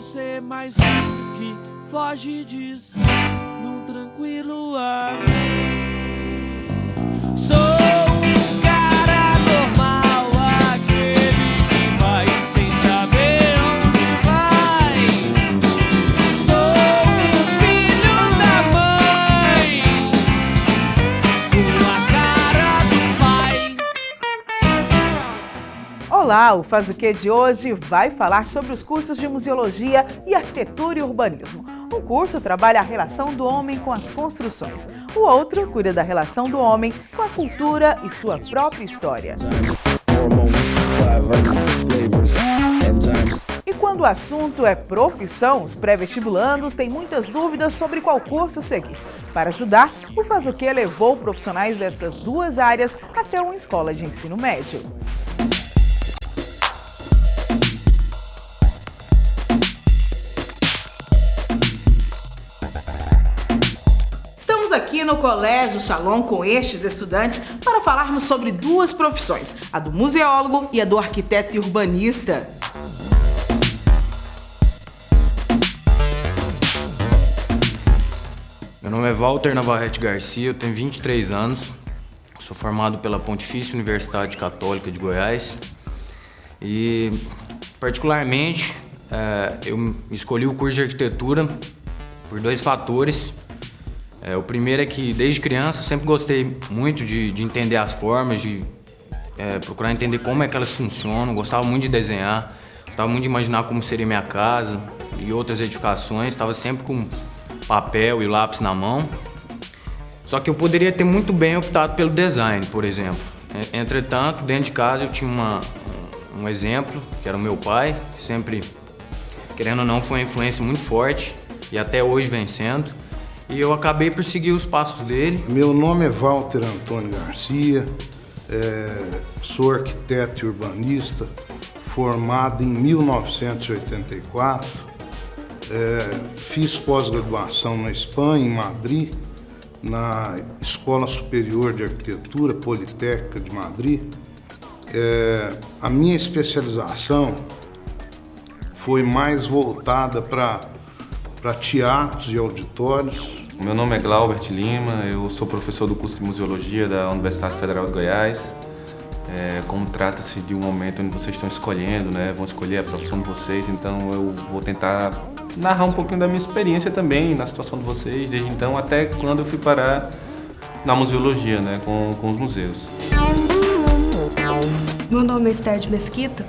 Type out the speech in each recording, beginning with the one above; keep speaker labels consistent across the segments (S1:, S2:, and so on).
S1: ser mais um que foge de si num tranquilo ar. Sou um cara normal, aquele que vai sem saber onde vai. Sou o filho da mãe, com a cara do pai.
S2: Olá, o Faz o Quê de hoje vai falar sobre os cursos de Museologia e Arquitetura e Urbanismo. Um curso trabalha a relação do homem com as construções. O outro cuida da relação do homem com a cultura e sua própria história. E quando o assunto é profissão, os pré-vestibulandos têm muitas dúvidas sobre qual curso seguir. Para ajudar, o Faz o Quê levou profissionais dessas duas áreas até uma escola de ensino médio. Estamos aqui no Colégio Shalom com estes estudantes para falarmos sobre duas profissões, a do museólogo e a do arquiteto e urbanista.
S3: Meu nome é Walter Navarrete Garcia, eu tenho 23 anos, sou formado pela Pontifícia Universidade Católica de Goiás e, particularmente, eu escolhi o curso de arquitetura por dois fatores. O primeiro é que, desde criança, eu sempre gostei muito de entender as formas, de procurar entender como é que elas funcionam. Gostava muito de desenhar, gostava muito de imaginar como seria minha casa e outras edificações. Estava sempre com papel e lápis na mão. Só que eu poderia ter muito bem optado pelo design, por exemplo. Entretanto, dentro de casa eu tinha um exemplo, que era o meu pai, que sempre, querendo ou não, foi uma influência muito forte e até hoje vem sendo. E eu acabei por seguir os passos dele.
S4: Meu nome é Walter Antônio Garcia, sou arquiteto e urbanista, formado em 1984. Fiz pós-graduação na Espanha, em Madrid, na Escola Superior de Arquitetura, Politécnica de Madrid. A minha especialização foi mais voltada para teatros e auditórios.
S5: Meu nome é Glaubert Lima, eu sou professor do curso de Museologia da Universidade Federal de Goiás. Como trata-se de um momento onde vocês estão escolhendo, vão escolher a profissão de vocês, então eu vou tentar narrar um pouquinho da minha experiência também na situação de vocês, desde então até quando eu fui parar na museologia, com os museus.
S6: Meu nome é Esther de Mesquita.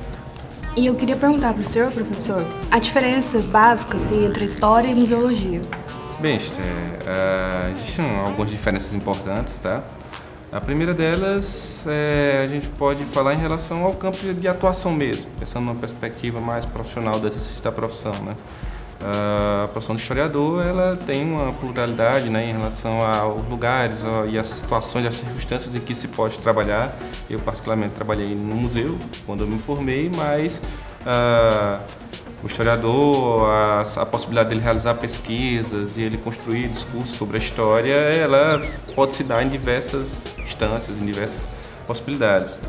S6: E eu queria perguntar para o senhor, professor, a diferença básica entre história e museologia.
S5: Bem, Esther, existem algumas diferenças importantes, tá? A primeira delas, a gente pode falar em relação ao campo de atuação mesmo, pensando numa perspectiva mais profissional do exercício da profissão, A profissão de historiador, ela tem uma pluralidade, em relação aos lugares e às situações, às circunstâncias em que se pode trabalhar. Eu, particularmente, trabalhei no museu quando eu me formei, mas o historiador, a possibilidade dele realizar pesquisas e ele construir discursos sobre a história, ela pode se dar em diversas instâncias, em diversas possibilidades.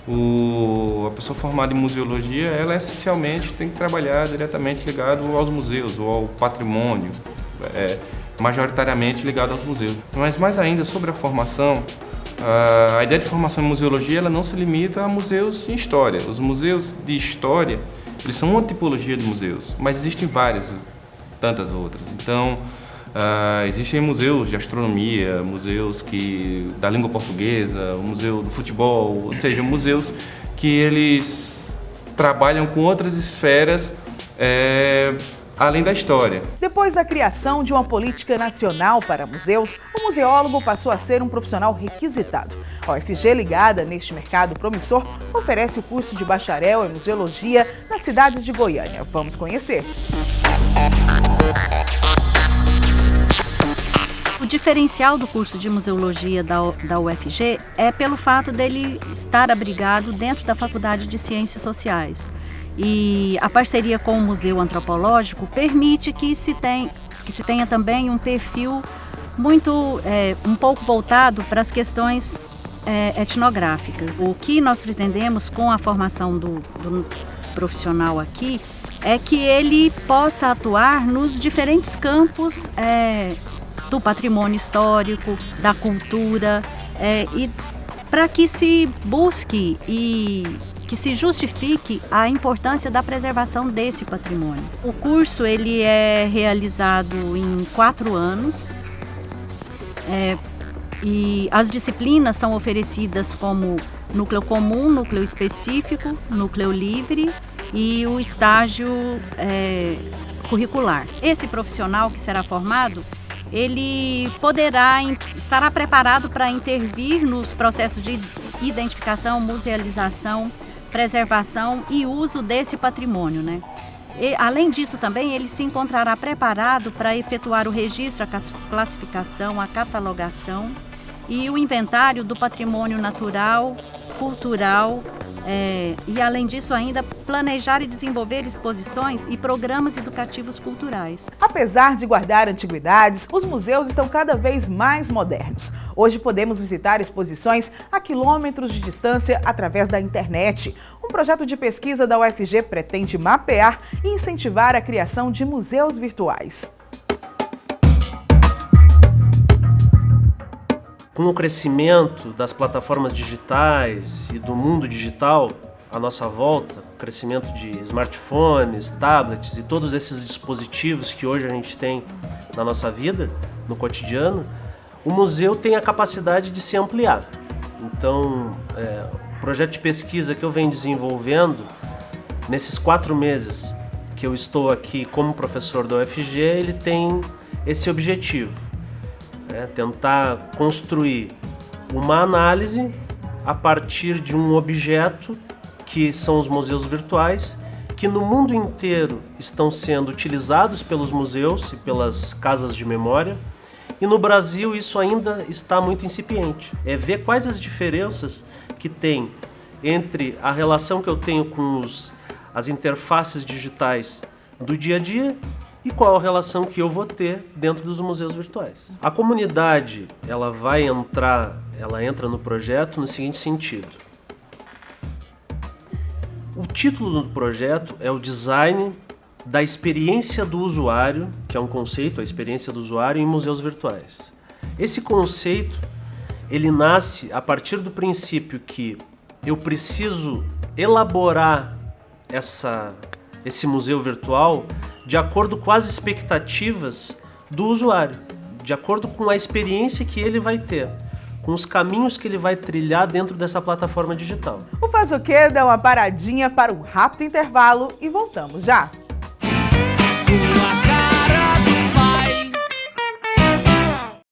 S5: A pessoa formada em museologia, ela essencialmente tem que trabalhar diretamente ligado aos museus ou ao patrimônio, majoritariamente ligado aos museus. Mas mais ainda, sobre a formação, a ideia de formação em museologia ela não se limita a museus em história. Os museus de história, eles são uma tipologia de museus, mas existem tantas outras. Então, existem museus de astronomia, museus da língua portuguesa, o museu do futebol, ou seja, museus que eles trabalham com outras esferas além da história.
S2: Depois da criação de uma política nacional para museus, o museólogo passou a ser um profissional requisitado. A UFG, ligada neste mercado promissor, oferece o curso de bacharel em museologia na cidade de Goiânia. Vamos conhecer.
S7: O diferencial do curso de museologia da UFG é pelo fato dele estar abrigado dentro da Faculdade de Ciências Sociais. E a parceria com o Museu Antropológico permite que se tenha também um perfil um pouco voltado para as questões etnográficas. O que nós pretendemos com a formação do profissional aqui é que ele possa atuar nos diferentes campos do patrimônio histórico, da cultura, e para que se busque e que se justifique a importância da preservação desse patrimônio. O curso ele é realizado em 4 anos e as disciplinas são oferecidas como núcleo comum, núcleo específico, núcleo livre e o estágio curricular. Esse profissional que será formado, ele estará preparado para intervir nos processos de identificação, musealização, preservação e uso desse patrimônio, né? E, além disso também, ele se encontrará preparado para efetuar o registro, a classificação, a catalogação e o inventário do patrimônio natural, cultural, e além disso ainda planejar e desenvolver exposições e programas educativos culturais.
S2: Apesar de guardar antiguidades, os museus estão cada vez mais modernos. Hoje podemos visitar exposições a quilômetros de distância através da internet. Um projeto de pesquisa da UFG pretende mapear e incentivar a criação de museus virtuais.
S8: Com o crescimento das plataformas digitais e do mundo digital à nossa volta, o crescimento de smartphones, tablets e todos esses dispositivos que hoje a gente tem na nossa vida, no cotidiano, o museu tem a capacidade de se ampliar. Então, o projeto de pesquisa que eu venho desenvolvendo, nesses 4 meses que eu estou aqui como professor da UFG, ele tem esse objetivo. Tentar construir uma análise a partir de um objeto que são os museus virtuais, que no mundo inteiro estão sendo utilizados pelos museus e pelas casas de memória, e no Brasil isso ainda está muito incipiente. É ver quais as diferenças que tem entre a relação que eu tenho com as interfaces digitais do dia a dia e qual a relação que eu vou ter dentro dos museus virtuais. A comunidade, ela entra no projeto no seguinte sentido. O título do projeto é o Design da Experiência do Usuário, que é um conceito, a experiência do usuário em museus virtuais. Esse conceito, ele nasce a partir do princípio que eu preciso elaborar esse museu virtual de acordo com as expectativas do usuário, de acordo com a experiência que ele vai ter, com os caminhos que ele vai trilhar dentro dessa plataforma digital.
S2: O Faz o Quê dá uma paradinha para um rápido intervalo e voltamos já.
S1: Com a